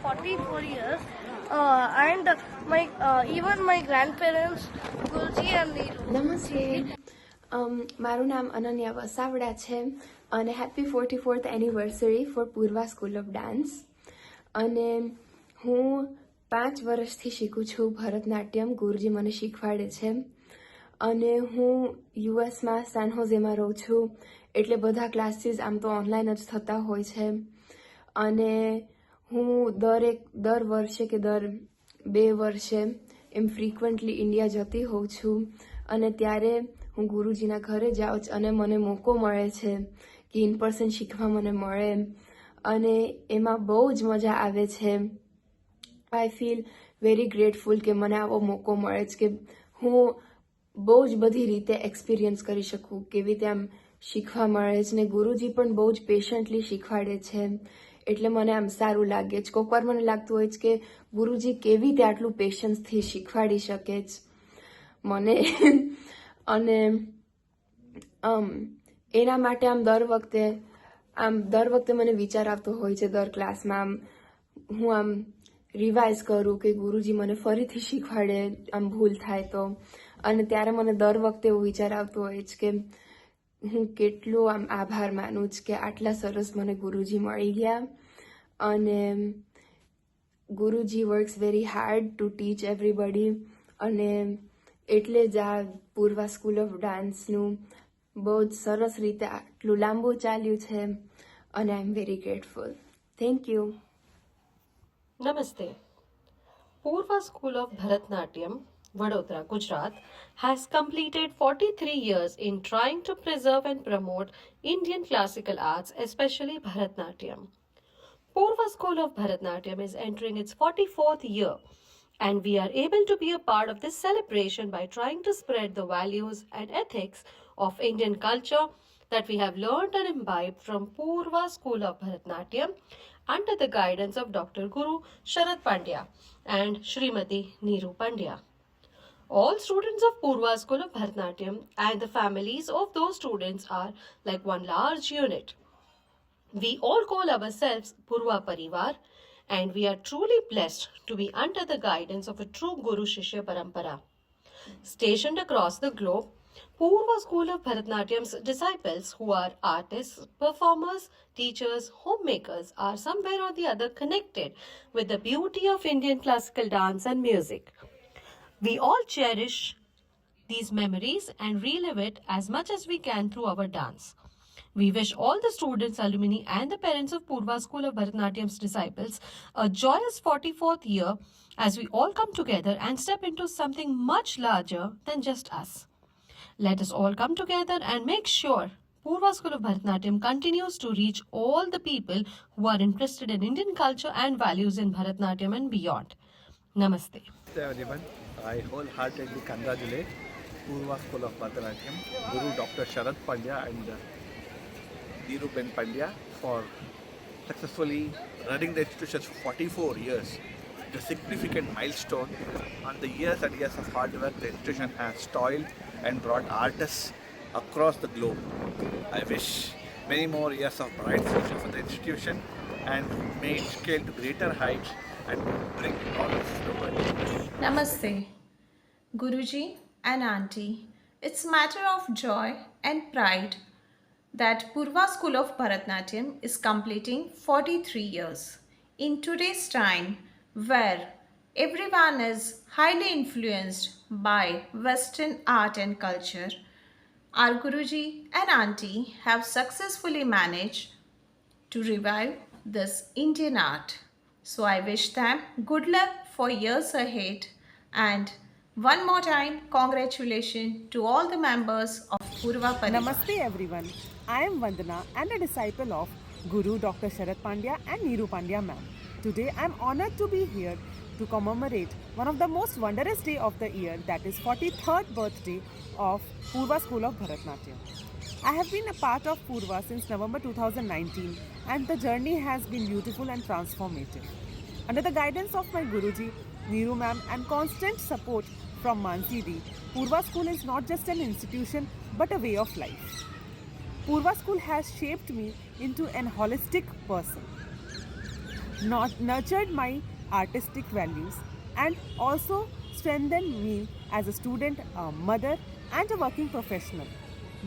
44 years, and my even my grandparents, Guruji and Neeru. નમસ્તે. મારું નામ અનન્યા વસાવડા છે અને happy 44th anniversary for Purva school of dance. અને હું 5 વર્ષથી શીખું છું ભરતનાટ્યમ. ગુરુજી મને શીખવાડે છે અને હું યુએસમાં સાન હોઝેમાં રહું છું, એટલે બધા ક્લાસીસ આમ તો ઓનલાઈન જ થતા હોય છે. અને હું દર વર્ષે કે દર 2 વર્ષે એમ ફ્રિકવન્ટલી ઇન્ડિયા જતી હોઉં છું અને ત્યારે હું ગુરુજીના ઘરે જાઉં છું અને મને મોકો મળે છે કે ઇન પર્સન શીખવા મને મળે અને એમાં બહુ જ મજા આવે છે. આઈ ફીલ વેરી ગ્રેટફુલ કે મને આવો મોકો મળે છે કે હું બહુ જ બધી રીતે એક્સપિરિયન્સ કરી શકું, કેવી રીતે આમ શીખવા મળે છે. ને ગુરુજી પણ બહુ જ પેશન્ટલી શીખવાડે છે, એટલે મને આમ સારું લાગે છે. કોઈક વાર મને લાગતું હોય છે કે ગુરુજી કેવી રીતે આટલું પેશન્સથી શીખવાડી શકે છે મને. અને એના માટે આમ દર વખતે મને વિચાર આવતો હોય છે દર ક્લાસમાં હું આમ રિવાઇઝ કરું કે ગુરુજી મને ફરીથી શીખવાડે આમ ભૂલ થાય તો. અને ત્યારે મને દર વખતે એવો વિચાર આવતો હોય છે કે હું કેટલો આમ આભાર માનું છું કે આટલા સરસ મને ગુરુજી મળી ગયા. અને Guruji works very hard to teach everybody, અને એટલે જ આ પૂર્વા સ્કૂલ ઓફ ડાન્સનું બહુ જ સરસ રીતે આટલું લાંબુ ચાલ્યું છે અને I am very grateful. Thank you. Namaste. Purva School of Bharatnatyam, Vadodara, Gujarat, has completed 43 years in trying to preserve and promote Indian classical arts, especially Bharatnatyam. Purva School of Bharatnatyam is entering its 44th year, and we are able to be a part of this celebration by trying to spread the values and ethics of Indian culture that we have learned and imbibed from Purva School of Bharatnatyam under the guidance of Dr. Guru Sharad Pandya and Srimati Neeru Pandya. All students of Purva School of Bharatnatyam and the families of those students are like one large unit. We all call ourselves Purva Parivar, and we are truly blessed to be under the guidance of a true Guru Shishya Parampara. Stationed across the globe, Purva School of Bharatnatyam's disciples, who are artists, performers, teachers, homemakers, are somewhere or the other connected with the beauty of Indian classical dance and music. We all cherish these memories and relive it as much as we can through our dance. We wish all the students, alumni, and the parents of Purva School of Bharatnatyam's disciples a joyous 44th year as we all come together and step into something much larger than just us. Let us all come together and make sure Purva School of Bharatnatyam continues to reach all the people who are interested in Indian culture and values in Bharatnatyam and beyond. Namaste. Namaste everyone. I wholeheartedly congratulate Purva School of Bharatanatyam, Guru Dr. Sharad Pandya and Neeru Ben Pandya for successfully running the institution for 44 years. It's a significant milestone. On the years and years of hard work, the institution has toiled and brought artists across the globe. I wish many more years of bright future for the institution, and may it scale to greater heights and bring knowledge to the world. Namaste, Guruji and Auntie. It's matter of joy and pride that Purva School of Bharatnatyam is completing 43 years. In today's time, where everyone is highly influenced by Western art and culture, our Guruji and Auntie have successfully managed to revive this Indian art. So I wish them good luck for years ahead, and one more time congratulations to all the members of Purva Parivar. Namaste everyone. I am Vandana and a disciple of Guru Dr. Sharad Pandya and Neeru Pandya ma'am. Today I am honored to be here to commemorate one of the most wondrous day of the year, that is 43rd birthday of Purva School of Bharatnatyam. I have been a part of Purva since November 2019, and the journey has been beautiful and transformative. Under the guidance of my Guruji, Neeru ma'am, and constant support from Mansi Di, Purva School is not just an institution but a way of life. Purva School has shaped me into an holistic person. not nurtured my artistic values, and also strengthened me as a student, a mother, and a working professional.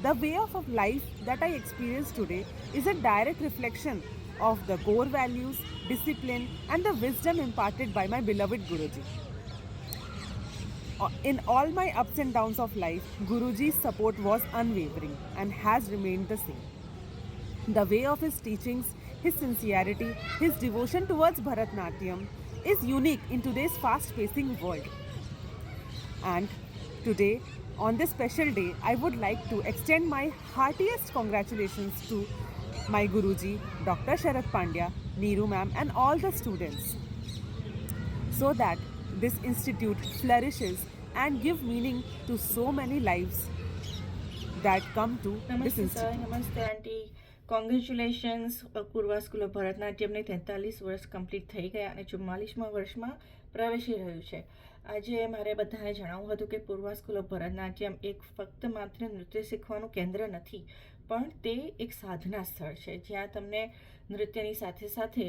The way of life that I experience today is a direct reflection of the core values, discipline, and the wisdom imparted by my beloved Guruji. In all my ups and downs of life, Guruji's support was unwavering and has remained the same. The way of his teachings, his sincerity, his devotion towards Bharatnatyam is unique in today's fast pacing world. And today, on this special day, I would like to extend my heartiest congratulations to my Guruji, Dr. Sharad Pandya, Neeru ma'am, and all the students, so that this institute flourishes and give meaning to so many lives that come to this નમસ્તે institute. Sir, નમસ્તે આંટી. Congratulations. Purva school of ભરતનાટ્યમને 43 વર્ષ complete થઈ ગયા અને 44મા વર્ષમાં પ્રવેશી રહ્યું છે. આજે મારે બધાને જણાવવું હતું કે પૂર્વા સ્કૂલ ઓફ ભરતનાટ્યમ એક ફક્ત માત્ર નૃત્ય શીખવાનું કેન્દ્ર નથી, પણ તે એક સાધના સ્થળ છે જ્યાં તમને નૃત્યની સાથે સાથે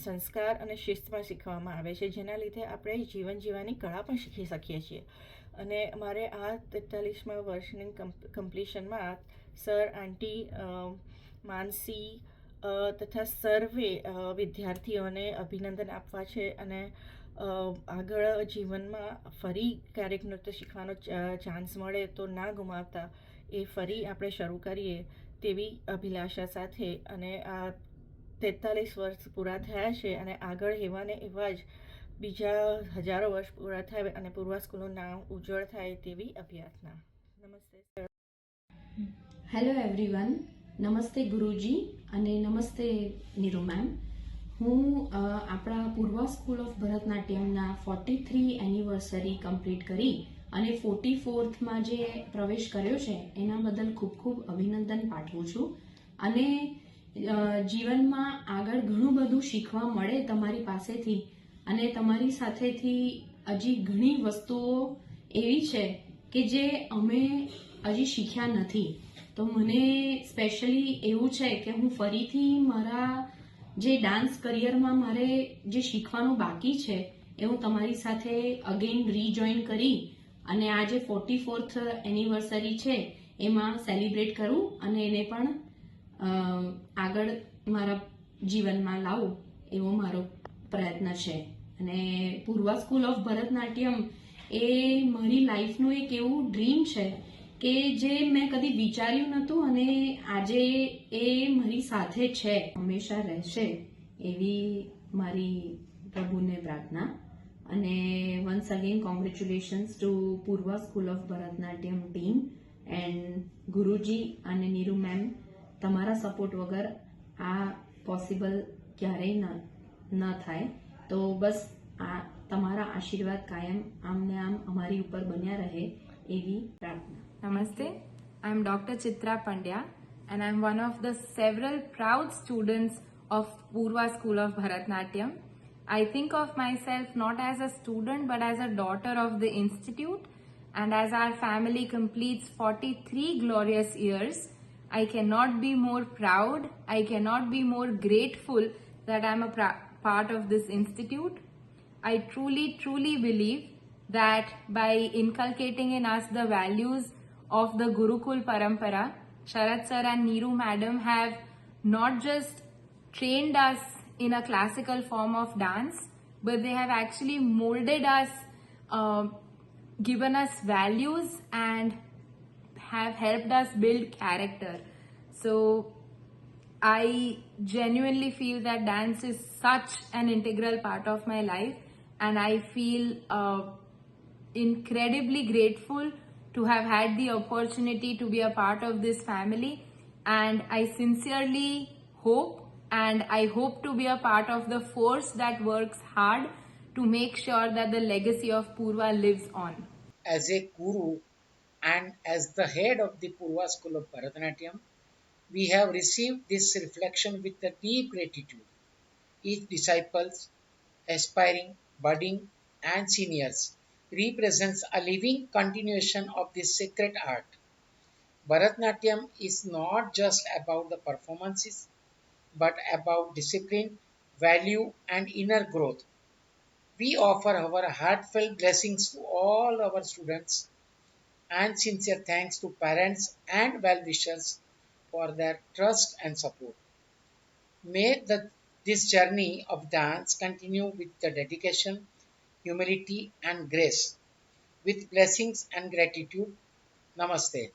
સંસ્કાર અને શિસ્ત પણ શીખવામાં આવે છે, જેના લીધે આપણે જીવન જીવવાની કળા પણ શીખી શકીએ છીએ. અને મારે આ 43મા વર્ષની કમ્પ્લીશનમાં સર, આંટી, માનસી તથા સર્વે વિદ્યાર્થીઓને અભિનંદન આપવા છે. અને આગળ જીવનમાં ફરી ક્યારેક નૃત્ય શીખવાનો ચાન્સ મળે તો ના ગુમાવતા એ ફરી આપણે શરૂ કરીએ તેવી અભિલાષા સાથે. અને આ 43 વર્ષ પૂરા થયા છે અને આગળ એવા ને એવા જ બીજા હજારો વર્ષ પૂરા થાય અને પૂર્વા સ્કૂલનું નામ ઉજ્જવળ થાય તેવી અભ્યર્થના. નમસ્તે સર. હેલો એવરીવન, નમસ્તે ગુરુજી અને નમસ્તે નીરુ મેમ. હું આપણા પૂર્વા સ્કૂલ ઓફ ભરતનાટ્યમના 43 એનિવર્સરી કમ્પ્લીટ કરી અને 44થમાં જે પ્રવેશ કર્યો છે એના બદલ ખૂબ ખૂબ અભિનંદન પાઠવું છું. અને જીવનમાં આગળ ઘણું બધું શીખવા મળે તમારી પાસેથી, અને તમારી સાથેથી હજી ઘણી વસ્તુઓ એવી છે કે જે અમે હજી શીખ્યા નથી. તો મને સ્પેશિયલી એવું છે કે હું ફરીથી મારા જે ડાન્સ કરિયરમાં મારે જે શીખવાનું બાકી છે એ હું તમારી સાથે અગેન રીજોઈન કરી અને આ જે 44th એનિવર્સરી છે એમાં સેલિબ્રેટ કરું અને એને પણ આગળ મારા જીવનમાં લાવું એવો મારો પ્રયત્ન છે. અને પૂર્વા સ્કૂલ ઓફ ભરતનાટ્યમ એ મારી લાઈફનું એક એવું ડ્રીમ છે કે જે મેં કદી વિચાર્યું નહોતું, અને આજે એ મારી સાથે છે, હંમેશા રહેશે એવી મારી પ્રભુને પ્રાર્થના. અને once again congratulations to Purva school of Bharatanatyam team and Guruji અને નીરુ મેમ. તમારા સપોર્ટ વગર આ પોસિબલ ક્યારેય ન થાય. તો બસ આ તમારા આશીર્વાદ કાયમ આમને આમ અમારી ઉપર બન્યા રહે એવી પ્રાર્થના. Namaste, I'm Dr. Chitra Pandya and I'm one of the several proud students of Purva School of Bharatnatyam. I think of myself not as a student but as a daughter of the institute, and as our family completes 43 glorious years, I cannot be more proud, I cannot be more grateful that I'm a part of this institute. I truly believe that by inculcating in us the values of the Gurukul Parampara, Sharad sir and Neeru madam have not just trained us in a classical form of dance, but they have actually molded us, given us values and have helped us build character. So I genuinely feel that dance is such an integral part of my life, and I feel incredibly grateful to have had the opportunity to be a part of this family. And I sincerely hope, and I hope to be a part of the force that works hard to make sure that the legacy of Purva lives on. As a guru and as the head of the Purva School of Bharatanatyam, we have received this reflection with a deep gratitude. Each disciples, aspiring, budding, and seniors represents a living continuation of this sacred art. Bharatanatyam is not just about the performances, but about discipline, value, and inner growth. We offer our heartfelt blessings to all our students and sincere thanks to parents and well wishers for their trust and support. May this journey of dance continue with the dedication, humility, and grace. With blessings and gratitude, Namaste.